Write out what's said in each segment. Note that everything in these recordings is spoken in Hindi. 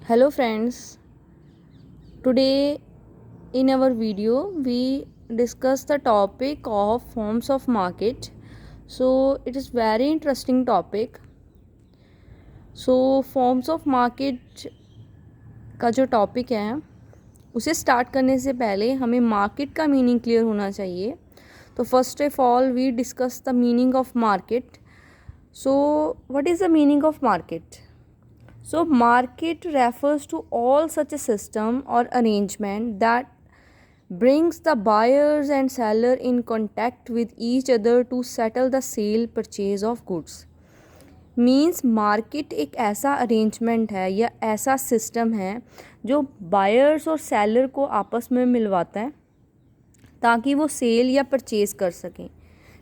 Hello friends, today in our video we discuss the topic of forms of market. So it is very interesting topic. So forms of market का जो टॉपिक है उसे स्टार्ट करने से पहले हमें मार्केट का मीनिंग क्लियर होना चाहिए. तो first of all we discuss the meaning of market. So what is the meaning of market? So market refers to all such a system or arrangement that brings the buyers and seller in contact with each other to settle the sale purchase of goods. Means market एक ऐसा अरेंजमेंट है या ऐसा सिस्टम है जो बायर्स और सेलर को आपस में मिलवाता है ताकि वो सेल या परचेज़ कर सकें.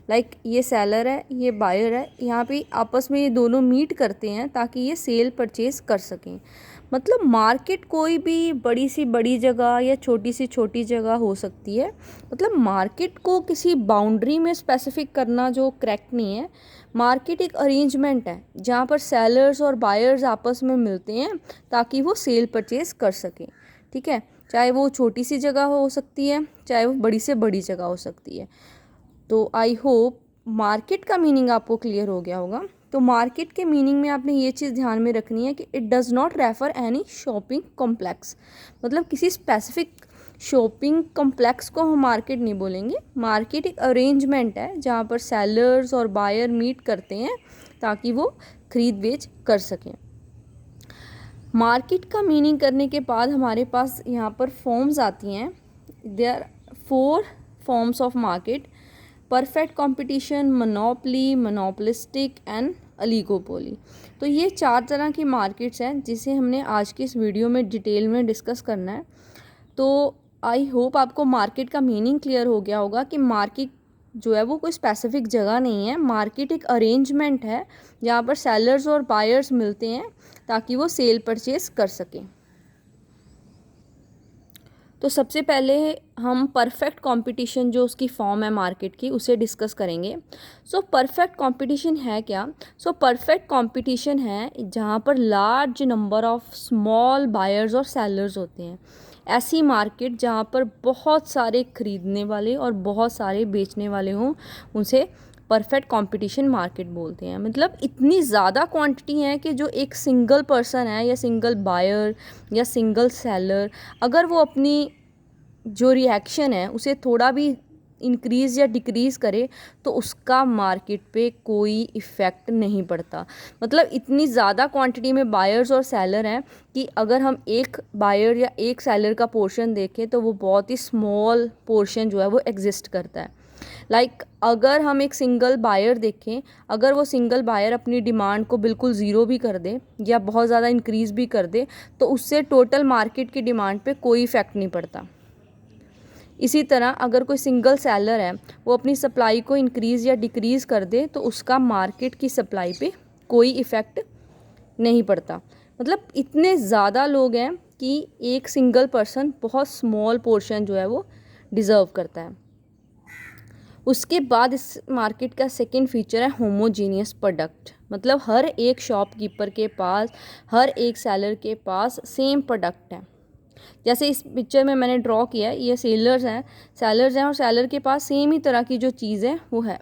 लाइक ये सेलर है, ये बायर है, यहाँ पे आपस में ये दोनों मीट करते हैं ताकि ये सेल परचेज़ कर सकें. मतलब मार्केट कोई भी बड़ी सी बड़ी जगह या छोटी सी छोटी जगह हो सकती है. मतलब मार्केट को किसी बाउंड्री में स्पेसिफिक करना जो करेक्ट नहीं है. मार्केट एक अरेंजमेंट है जहाँ पर सेलर्स और बायर्स आपस में मिलते हैं ताकि वो सेल परचेज़ कर सकें. ठीक है, चाहे वो छोटी सी जगह हो सकती है, चाहे वो बड़ी से बड़ी जगह हो सकती है. तो आई होप मार्केट का मीनिंग आपको क्लियर हो गया होगा. तो मार्केट के मीनिंग में आपने ये चीज़ ध्यान में रखनी है कि it does not refer any shopping complex. मतलब किसी स्पेसिफिक शॉपिंग कॉम्प्लेक्स को हम मार्केट नहीं बोलेंगे. मार्केट एक अरेंजमेंट है जहाँ पर सेलर्स और बायर मीट करते हैं ताकि वो खरीद बेच कर सकें. मार्केट का मीनिंग करने के बाद हमारे पास यहाँ पर फॉर्म्स आती हैं. There 4 forms of market: perfect competition, monopoly, monopolistic and oligopoly. तो ये 4 तरह की मार्केट्स हैं जिसे हमने आज की इस वीडियो में डिटेल में डिस्कस करना है. तो आई होप आपको मार्केट का मीनिंग क्लियर हो गया होगा कि मार्केट जो है वो कोई स्पेसिफिक जगह नहीं है. मार्केट एक अरेंजमेंट है जहाँ पर सेलर्स और बायर्स मिलते हैं ताकि वो सेल परचेज कर सकें. तो सबसे पहले हम परफेक्ट कंपटीशन जो उसकी फॉर्म है मार्केट की उसे डिस्कस करेंगे. सो परफेक्ट कंपटीशन है क्या? सो परफेक्ट कंपटीशन है जहाँ पर large number of small buyers और सेलर्स होते हैं. ऐसी मार्केट जहाँ पर बहुत सारे खरीदने वाले और बहुत सारे बेचने वाले हों उसे परफेक्ट कंपटीशन मार्केट बोलते हैं. मतलब इतनी ज़्यादा क्वांटिटी है कि जो एक सिंगल पर्सन है या सिंगल बायर या सिंगल सेलर अगर वो अपनी जो रिएक्शन है उसे थोड़ा भी इंक्रीज़ या डिक्रीज़ करे तो उसका मार्केट पे कोई इफ़ेक्ट नहीं पड़ता. मतलब इतनी ज़्यादा क्वांटिटी में बायर्स और सेलर हैं कि अगर हम एक बायर या एक सेलर का पोर्शन देखें तो वो बहुत ही स्मॉल पोर्शन जो है वो एग्जिस्ट करता है. लाइक अगर हम एक सिंगल बायर देखें, अगर वो सिंगल बायर अपनी डिमांड को बिल्कुल ज़ीरो भी कर दे या बहुत ज़्यादा इंक्रीज़ भी कर दे तो उससे टोटल मार्केट की डिमांड पे कोई इफ़ेक्ट नहीं पड़ता. इसी तरह अगर कोई सिंगल सेलर है वो अपनी सप्लाई को इंक्रीज़ या डिक्रीज़ कर दे तो उसका मार्केट की सप्लाई पे कोई इफ़ेक्ट नहीं पड़ता. मतलब इतने ज़्यादा लोग हैं कि एक सिंगल पर्सन बहुत स्मॉल पोर्शन जो है वो डिज़र्व करता है. उसके बाद इस मार्केट का सेकंड फीचर है होमोजीनियस प्रोडक्ट. मतलब हर एक शॉपकीपर के पास, हर एक सेलर के पास सेम प्रोडक्ट है. जैसे इस पिक्चर में मैंने ड्रॉ किया है, ये सेलर्स हैं और सेलर के पास सेम ही तरह की जो चीज़ है वो है.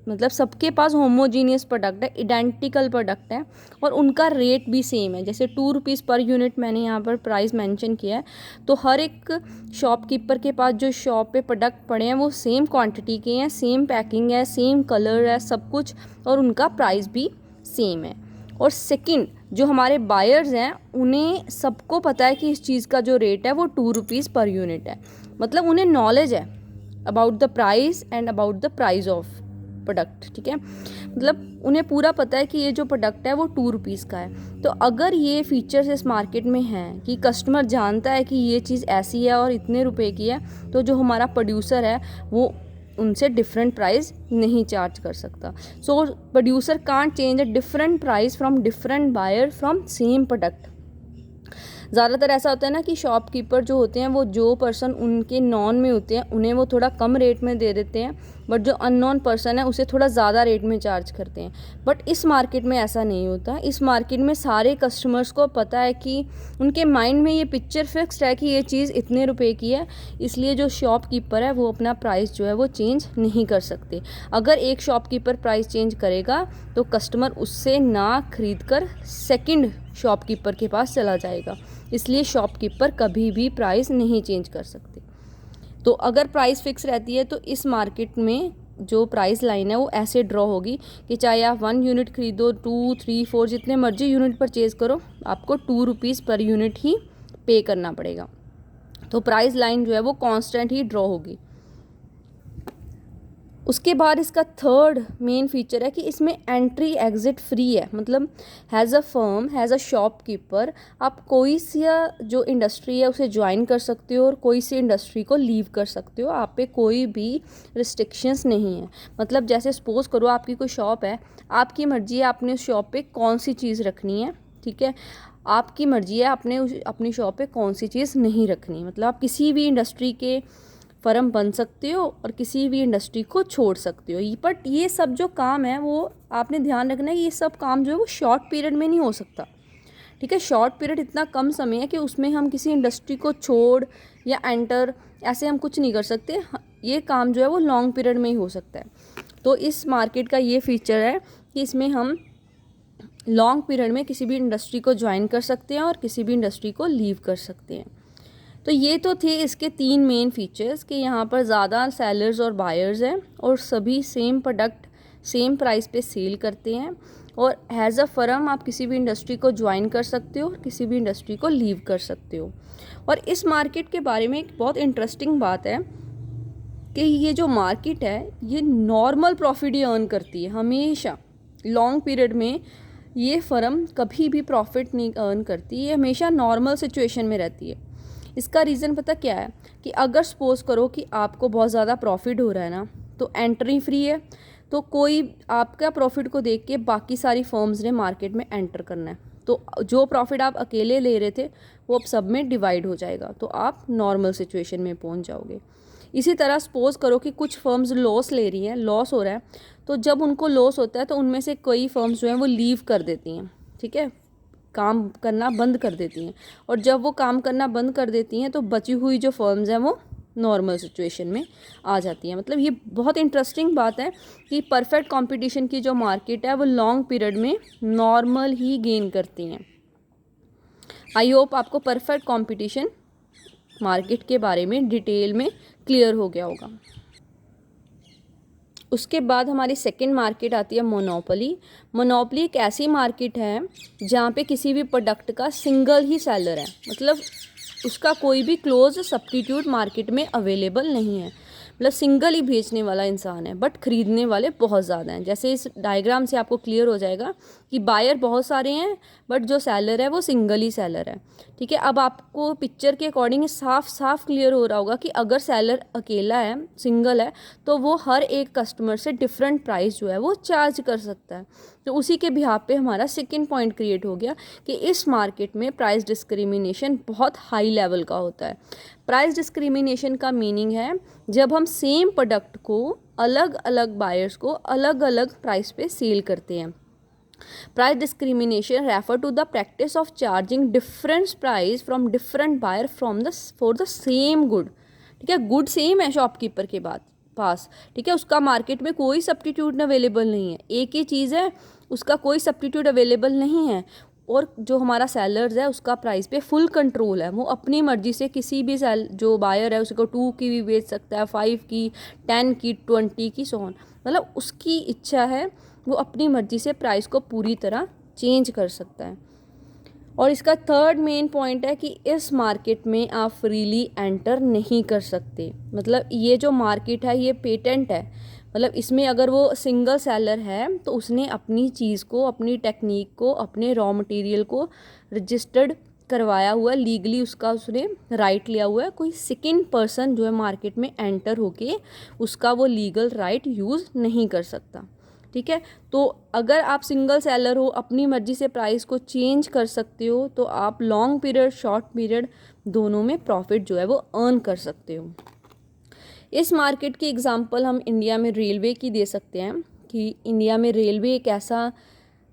मतलब सबके पास होमोजीनियस प्रोडक्ट है, इडेंटिकल प्रोडक्ट है और उनका रेट भी सेम है. जैसे 2 रुपीज़ पर यूनिट मैंने यहाँ पर प्राइस मेंशन किया है. तो हर एक शॉपकीपर के पास जो शॉप पे प्रोडक्ट पड़े हैं वो सेम क्वांटिटी के हैं, सेम पैकिंग है, सेम कलर है, सब कुछ, और उनका प्राइस भी सेम है. और सेकंड जो हमारे बायर्स हैं उन्हें सबको पता है कि इस चीज़ का जो रेट है वो 2 रुपीज़ पर यूनिट है. मतलब उन्हें नॉलेज है about the price and about the price of product. ठीक है, मतलब उन्हें पूरा पता है कि ये जो प्रोडक्ट है वो 2 रुपीज़ का है. तो अगर ये फीचर्स इस मार्केट में हैं कि कस्टमर जानता है कि ये चीज़ ऐसी है और इतने रुपए की है, तो जो हमारा प्रोड्यूसर है वो उनसे डिफरेंट प्राइस नहीं चार्ज कर सकता. So producer can't change a different price from different buyer from same product. ज़्यादातर ऐसा होता है ना कि शॉपकीपर जो होते हैं वो जो पर्सन उनके नॉन में होते हैं उन्हें वो थोड़ा कम रेट में दे देते हैं बट जो अननोन पर्सन है उसे थोड़ा ज़्यादा रेट में चार्ज करते हैं। बट इस मार्केट में ऐसा नहीं होता। इस मार्केट में सारे कस्टमर्स को पता है कि उनके माइंड में ये पिक्चर फिक्स्ड है कि ये चीज़ इतने रुपए की है, इसलिए जो शॉपकीपर है वो अपना प्राइस जो है वो चेंज नहीं कर सकते। अगर एक शॉपकीपर प्राइस चेंज करेगा तो कस्टमर उससे ना खरीद कर सेकंड शॉपकीपर के पास चला जाएगा, इसलिए शॉपकीपर कभी भी प्राइस नहीं चेंज कर सकते। तो अगर प्राइस फिक्स रहती है तो इस मार्केट में जो प्राइस लाइन है वो ऐसे ड्रॉ होगी कि चाहे आप 1 यूनिट खरीदो, 2, 3, 4 जितने मर्जी यूनिट परचेज़ करो, आपको 2 रुपीज़ पर यूनिट ही पे करना पड़ेगा। तो प्राइस लाइन जो है वो कांस्टेंट ही ड्रॉ होगी। उसके बाद इसका थर्ड मेन फीचर है कि इसमें एंट्री एग्ज़िट फ्री है। मतलब has a firm, has a shopkeeper, आप कोई सी जो इंडस्ट्री है उसे ज्वाइन कर सकते हो और कोई सी इंडस्ट्री को लीव कर सकते हो। आप पे कोई भी रिस्ट्रिक्शंस नहीं है। मतलब जैसे सपोज़ करो आपकी कोई शॉप है, आपकी मर्ज़ी है आपने उस शॉप पे कौन सी चीज़ रखनी है, ठीक है। आपकी मर्ज़ी है आपने अपनी शॉप पे कौन सी चीज़ नहीं रखनी। मतलब आप किसी भी इंडस्ट्री के फर्म बन सकते हो और किसी भी इंडस्ट्री को छोड़ सकते हो। बट ये सब जो काम है वो आपने ध्यान रखना है कि ये सब काम जो है वो शॉर्ट पीरियड में नहीं हो सकता, ठीक है। शॉर्ट पीरियड इतना कम समय है कि उसमें हम किसी इंडस्ट्री को छोड़ या एंटर ऐसे हम कुछ नहीं कर सकते। ये काम जो है वो लॉन्ग पीरियड में ही हो सकता है। तो इस मार्केट का ये फीचर है कि इसमें हम लॉन्ग पीरियड में किसी भी इंडस्ट्री को ज्वाइन कर सकते हैं और किसी भी इंडस्ट्री को लीव कर सकते हैं। तो ये तो थे इसके 3 मेन फीचर्स कि यहाँ पर ज़्यादा सेलर्स और बायर्स हैं और सभी सेम प्रोडक्ट सेम प्राइस पे सेल करते हैं, और हैज़ अ फर्म आप किसी भी इंडस्ट्री को ज्वाइन कर सकते हो, किसी भी इंडस्ट्री को लीव कर सकते हो। और इस मार्केट के बारे में एक बहुत इंटरेस्टिंग बात है कि ये जो मार्केट है ये नॉर्मल प्रॉफिट ही अर्न करती है हमेशा। लॉन्ग पीरियड में ये फर्म कभी भी प्रॉफिट नहीं अर्न करती, ये हमेशा नॉर्मल सिचुएशन में रहती है। इसका रीज़न पता क्या है कि अगर सपोज़ करो कि आपको बहुत ज़्यादा प्रॉफिट हो रहा है ना, तो एंट्री फ्री है, तो कोई आपका प्रॉफिट को देख के बाकी सारी फर्म्स ने मार्केट में एंटर करना है, तो जो प्रॉफिट आप अकेले ले रहे थे वो अब सब में डिवाइड हो जाएगा, तो आप नॉर्मल सिचुएशन में पहुंच जाओगे। इसी तरह सपोज़ करो कि कुछ फर्म्स लॉस ले रही हैं, लॉस हो रहा है, तो जब उनको लॉस होता है तो उनमें से कई फर्म्स जो हैं वो लीव कर देती हैं, ठीक है, काम करना बंद कर देती हैं। और जब वो काम करना बंद कर देती हैं तो बची हुई जो फर्म्स हैं वो नॉर्मल सिचुएशन में आ जाती हैं। मतलब ये बहुत इंटरेस्टिंग बात है कि परफेक्ट कंपटीशन की जो मार्केट है वो लॉन्ग पीरियड में नॉर्मल ही गेन करती हैं। आई होप आपको परफेक्ट कंपटीशन मार्केट के बारे में डिटेल में क्लियर हो गया होगा। उसके बाद हमारी सेकंड मार्केट आती है मोनोपोली। मोनोपोली एक ऐसी मार्केट है जहाँ पे किसी भी प्रोडक्ट का सिंगल ही सेलर है, मतलब उसका कोई भी क्लोज सब्स्टिट्यूट मार्केट में अवेलेबल नहीं है। मतलब सिंगल ही बेचने वाला इंसान है बट ख़रीदने वाले बहुत ज़्यादा हैं। जैसे इस डायग्राम से आपको क्लियर हो जाएगा कि बायर बहुत सारे हैं बट जो सेलर है वो सिंगल ही सेलर है, ठीक है। अब आपको पिक्चर के अकॉर्डिंग साफ साफ क्लियर हो रहा होगा कि अगर सेलर अकेला है, सिंगल है, तो वो हर एक कस्टमर से डिफरेंट प्राइस जो है वो चार्ज कर सकता है। तो उसी के बिहाफ पे हमारा सेकंड पॉइंट क्रिएट हो गया कि इस मार्केट में प्राइस डिस्क्रिमिनेशन बहुत हाई लेवल का होता है। प्राइस डिस्क्रिमिनेशन का मीनिंग है जब हम सेम प्रोडक्ट को अलग अलग बायर्स को अलग अलग प्राइस पे सेल करते हैं। Price discrimination refer to the practice of charging different price from different buyer for the same good, ठीक है। गुड सेम है शॉपकीपर के पास, ठीक है, उसका मार्केट में कोई सब्स्टिट्यूट अवेलेबल नहीं है, एक ही चीज़ है, उसका कोई सब्स्टिट्यूट अवेलेबल नहीं है। और जो हमारा सेलर्स है उसका प्राइस पे फुल कंट्रोल है, वो अपनी मर्जी से किसी भी जो बायर है उसको 2 की भी बेच सकता है, 5 की, 10 की, 20 की, सो ऑन। मतलब उसकी इच्छा है, वो अपनी मर्जी से प्राइस को पूरी तरह चेंज कर सकता है। और इसका थर्ड मेन पॉइंट है कि इस मार्केट में आप फ्रीली एंटर नहीं कर सकते। मतलब ये जो मार्केट है ये पेटेंट है, मतलब इसमें अगर वो सिंगल सेलर है तो उसने अपनी चीज़ को, अपनी टेक्निक को, अपने रॉ मटेरियल को रजिस्टर्ड करवाया हुआ, लीगली उसका उसने राइट लिया हुआ है। कोई सेकंड पर्सन जो है मार्केट में एंटर होके उसका वो लीगल राइट यूज़ नहीं कर सकता, ठीक है। तो अगर आप सिंगल सेलर हो, अपनी मर्जी से प्राइस को चेंज कर सकते हो, तो आप लॉन्ग पीरियड, शॉर्ट पीरियड दोनों में प्रॉफिट जो है वो अर्न कर सकते हो। इस मार्केट की एग्जांपल हम इंडिया में रेलवे की दे सकते हैं कि इंडिया में रेलवे एक ऐसा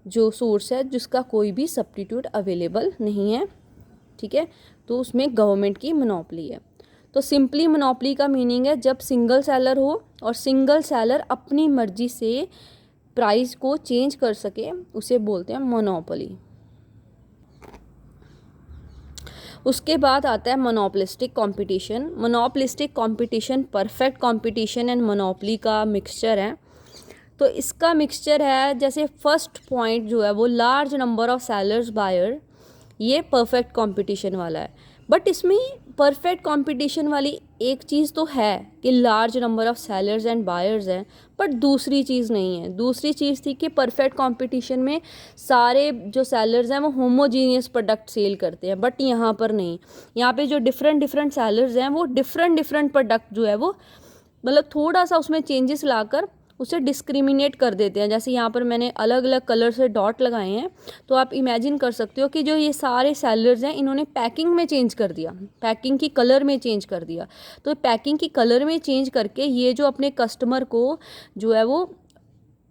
जो सोर्स है जिसका कोई भी सब्स्टिट्यूट अवेलेबल नहीं है, ठीक है। तो उसमें गवर्नमेंट की मोनोपोली है। तो सिंपली मोनोपोली का मीनिंग है जब सिंगल सेलर हो और सिंगल सेलर अपनी मर्जी से प्राइस को चेंज कर सके, उसे बोलते हैं मोनोपोली। उसके बाद आता है monopolistic competition. Monopolistic competition perfect competition and monopoly का मिक्सचर है। तो इसका मिक्सचर है, जैसे फर्स्ट पॉइंट जो है वो large number of sellers buyer, ये परफेक्ट कंपटीशन वाला है। बट इसमें परफेक्ट कंपटीशन वाली एक चीज़ तो है कि large number of sellers and buyers हैं, बट दूसरी चीज़ नहीं है। दूसरी चीज़ थी कि परफेक्ट कंपटीशन में सारे जो सेलर्स हैं वो होमोजीनियस प्रोडक्ट सेल करते हैं, बट यहाँ पर नहीं। यहाँ पे जो डिफरेंट डिफरेंट सेलर्स हैं वो डिफरेंट डिफरेंट प्रोडक्ट जो है वो मतलब थोड़ा सा उसमें चेंजेस लाकर उसे डिस्क्रिमिनेट कर देते हैं। जैसे यहाँ पर मैंने अलग अलग कलर से डॉट लगाए हैं, तो आप इमेजिन कर सकते हो कि जो ये सारे सेलर्स हैं इन्होंने पैकिंग में चेंज कर दिया, पैकिंग की कलर में चेंज कर दिया। तो पैकिंग की कलर में चेंज करके ये जो अपने कस्टमर को जो है वो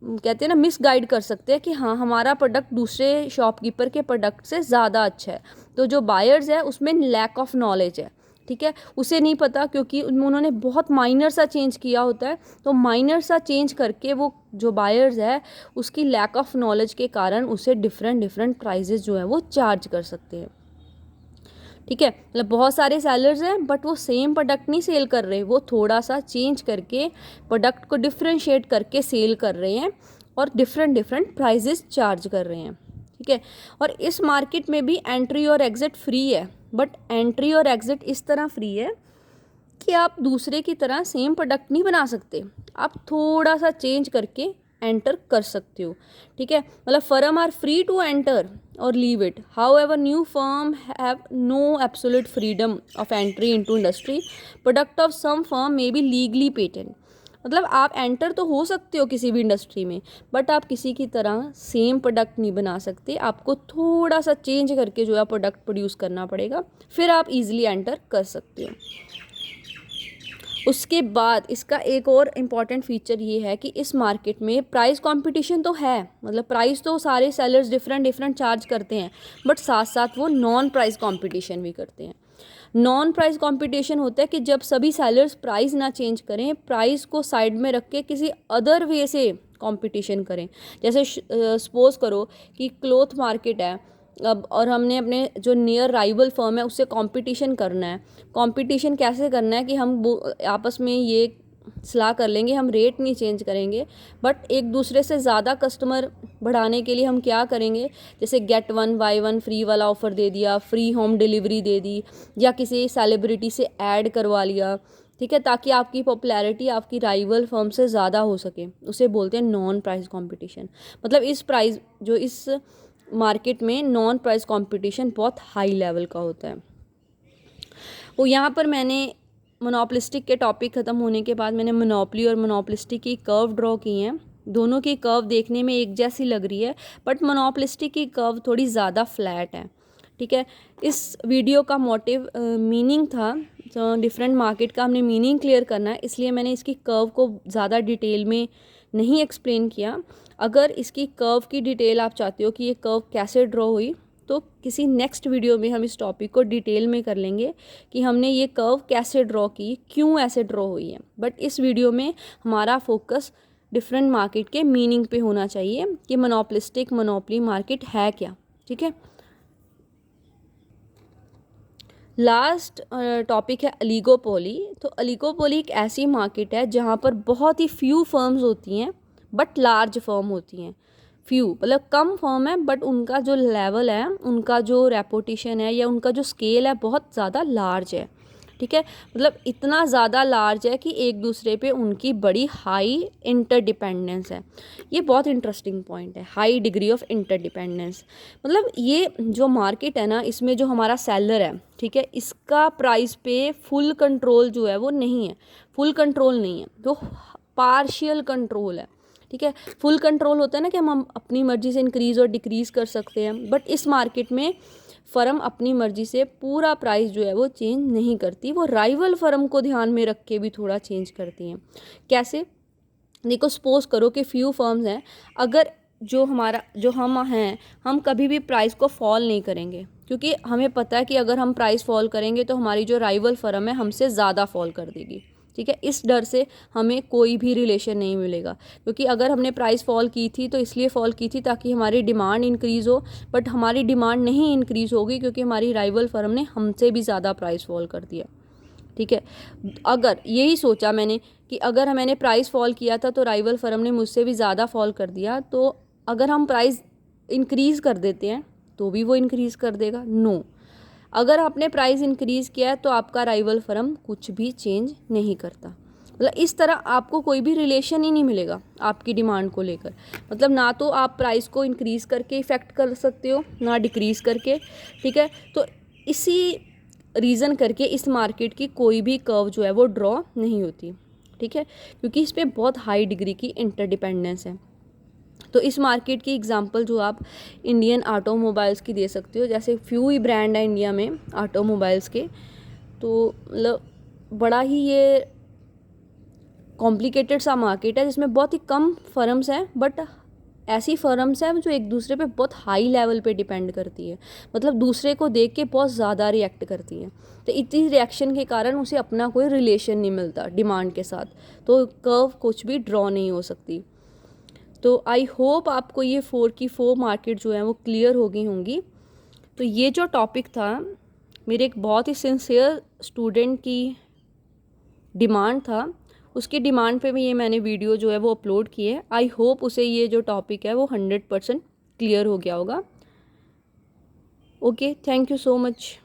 कहते हैं ना मिसगाइड कर सकते हैं कि हाँ हमारा प्रोडक्ट दूसरे शॉपकीपर के प्रोडक्ट से ज़्यादा अच्छा है। तो जो बायर्स है उसमें लैक ऑफ नॉलेज है, ठीक है, उसे नहीं पता क्योंकि उन्होंने बहुत माइनर सा चेंज किया होता है। तो माइनर सा चेंज करके वो जो बायर्स है उसकी लैक ऑफ नॉलेज के कारण उसे डिफरेंट डिफरेंट प्राइजेस जो है वो चार्ज कर सकते हैं, ठीक है। मतलब बहुत सारे सेलर्स हैं बट वो सेम प्रोडक्ट नहीं सेल कर रहे, वो थोड़ा सा चेंज करके प्रोडक्ट को डिफ्रेंशिएट करके सेल कर रहे हैं और डिफरेंट डिफरेंट प्राइजेस चार्ज कर रहे हैं, ठीक है। और इस मार्केट में भी एंट्री और एग्जिट फ्री है, बट एंट्री और एग्जिट इस तरह फ्री है कि आप दूसरे की तरह सेम प्रोडक्ट नहीं बना सकते, आप थोड़ा सा चेंज करके एंटर कर सकते हो, ठीक है। मतलब firm are free to enter और leave it, however new firm have no absolute freedom of entry into industry, product of some firm may be legally patent. मतलब आप एंटर तो हो सकते हो किसी भी इंडस्ट्री में, बट आप किसी की तरह सेम प्रोडक्ट नहीं बना सकते, आपको थोड़ा सा चेंज करके जो है प्रोडक्ट प्रोड्यूस करना पड़ेगा, फिर आप इजीली एंटर कर सकते हो। उसके बाद इसका एक और इम्पॉर्टेंट फीचर ये है कि इस मार्केट में प्राइस कंपटीशन तो है, मतलब प्राइस तो सारे सेलर्स डिफरेंट डिफरेंट चार्ज करते हैं, बट साथ साथ वो नॉन प्राइस कंपटीशन भी करते हैं। नॉन प्राइस कंपटीशन होता है कि जब सभी सेलर्स प्राइस ना चेंज करें, प्राइस को साइड में रख के किसी अदर वे से कंपटीशन करें। जैसे सपोज करो कि क्लॉथ मार्केट है अब, और हमने अपने जो नियर राइवल फर्म है उससे कंपटीशन करना है। कंपटीशन कैसे करना है कि हम आपस में ये सलाह कर लेंगे, हम रेट नहीं चेंज करेंगे, बट एक दूसरे से ज़्यादा कस्टमर बढ़ाने के लिए हम क्या करेंगे, जैसे गेट 1 बाय 1 फ्री वाला ऑफ़र दे दिया, फ्री होम डिलीवरी दे दी, या किसी सेलिब्रिटी से ऐड करवा लिया, ठीक है, ताकि आपकी पॉपुलैरिटी आपकी राइवल फर्म से ज़्यादा हो सके। उसे बोलते हैं नॉन प्राइस कंपटीशन। मतलब इस प्राइस जो इस मार्केट में नॉन प्राइस कंपटीशन बहुत हाई लेवल का होता है। वो यहाँ पर मैंने मोनोपोलिस्टिक के टॉपिक ख़त्म होने के बाद मैंने मोनोपोली और मोनोपोलिस्टिक की कर्व ड्रॉ की हैं। दोनों की कर्व देखने में एक जैसी लग रही है, बट मोनोपोलिस्टिक की कर्व थोड़ी ज़्यादा फ्लैट है, ठीक है। इस वीडियो का मोटिव मीनिंग था, तो डिफरेंट मार्केट का हमने मीनिंग क्लियर करना है, इसलिए मैंने इसकी कर्व को ज़्यादा डिटेल में नहीं एक्सप्लेन किया। अगर इसकी कर्व की डिटेल आप चाहते हो कि ये कर्व कैसे ड्रॉ हुई, तो किसी नेक्स्ट वीडियो में हम इस टॉपिक को डिटेल में कर लेंगे कि हमने ये कर्व कैसे ड्रॉ की, क्यों ऐसे ड्रॉ हुई है। बट इस वीडियो में हमारा फोकस डिफरेंट मार्केट के मीनिंग पे होना चाहिए कि मोनोपोलिस्टिक मोनोपोली मार्केट है क्या, ठीक है। लास्ट टॉपिक है अलीगोपोली। तो अलीगोपोली एक ऐसी मार्केट है जहाँ पर बहुत ही फ्यू फर्म्स होती हैं बट लार्ज फर्म होती हैं। फ्यू मतलब कम फर्म है बट उनका जो लेवल है, उनका जो रेपुटेशन है या उनका जो स्केल है बहुत ज़्यादा लार्ज है, ठीक है। मतलब इतना ज़्यादा लार्ज है कि एक दूसरे पे उनकी बड़ी हाई इंटरडिपेंडेंस है। ये बहुत इंटरेस्टिंग पॉइंट है, हाई डिग्री ऑफ इंटरडिपेंडेंस। मतलब ये जो मार्केट है ना, इसमें जो हमारा सेलर है, ठीक है, इसका प्राइस पे फुल कंट्रोल जो है वो नहीं है, फुल कंट्रोल नहीं है, तो पार्शियल कंट्रोल है, ठीक है। फुल कंट्रोल होता है ना कि हम अपनी मर्जी से इंक्रीज़ और डिक्रीज़ कर सकते हैं, बट इस मार्केट में फर्म अपनी मर्जी से पूरा प्राइस जो है वो चेंज नहीं करती, वो राइवल फर्म को ध्यान में रख के भी थोड़ा चेंज करती हैं। कैसे? देखो, सपोज करो कि फ्यू फर्म्स हैं, अगर जो हम हैं, हम कभी भी प्राइस को फॉल नहीं करेंगे, क्योंकि हमें पता है कि अगर हम प्राइस फॉल करेंगे तो हमारी जो राइवल फर्म है हमसे ज़्यादा फॉल कर देगी। ठीक है, इस डर से हमें कोई भी रिलेशन नहीं मिलेगा, क्योंकि अगर हमने प्राइस फॉल की थी तो इसलिए फॉल की थी ताकि हमारी डिमांड इंक्रीज़ हो, बट हमारी डिमांड नहीं इंक्रीज़ होगी क्योंकि हमारी राइवल फर्म ने हमसे भी ज़्यादा प्राइस फॉल कर दिया। ठीक है, अगर यही सोचा मैंने कि अगर मैंने प्राइस फॉल किया था तो राइवल फर्म ने मुझसे भी ज़्यादा फॉल कर दिया, तो अगर हम प्राइस इंक्रीज़ कर देते हैं तो भी वो इंक्रीज़ कर देगा? नो। अगर आपने प्राइस इंक्रीज़ किया है तो आपका राइवल फर्म कुछ भी चेंज नहीं करता। मतलब इस तरह आपको कोई भी रिलेशन ही नहीं मिलेगा आपकी डिमांड को लेकर। मतलब ना तो आप प्राइस को इंक्रीज़ करके इफ़ेक्ट कर सकते हो, ना डिक्रीज़ करके। ठीक है, तो इसी रीज़न करके इस मार्केट की कोई भी कर्व जो है वो ड्रॉ नहीं होती। ठीक है, क्योंकि इस पर बहुत हाई डिग्री की इंटरडिपेंडेंस है। तो इस मार्केट की एग्जांपल जो आप इंडियन ऑटोमोबाइल्स की दे सकते हो, जैसे फ्यू ही ब्रांड है इंडिया में ऑटोमोबाइल्स के, तो मतलब बड़ा ही ये कॉम्प्लिकेटेड सा मार्केट है जिसमें बहुत ही कम फर्म्स हैं, बट ऐसी फर्म्स हैं जो एक दूसरे पे बहुत हाई लेवल पे डिपेंड करती है, मतलब दूसरे को देख के बहुत ज़्यादा रिएक्ट करती हैं। तो इतनी रिएक्शन के कारण उसे अपना कोई रिलेशन नहीं मिलता डिमांड के साथ, तो कर्व कुछ भी ड्रॉ नहीं हो सकती। तो आई होप आपको ये 4 की 4 मार्केट जो है वो क्लियर हो गई होंगी। तो ये जो टॉपिक था मेरे एक बहुत ही सिंसियर स्टूडेंट की डिमांड था, उसकी डिमांड पे भी ये मैंने वीडियो जो है वो अपलोड की है। आई होप उसे ये जो टॉपिक है वो 100% क्लियर हो गया होगा। Okay, thank you so much.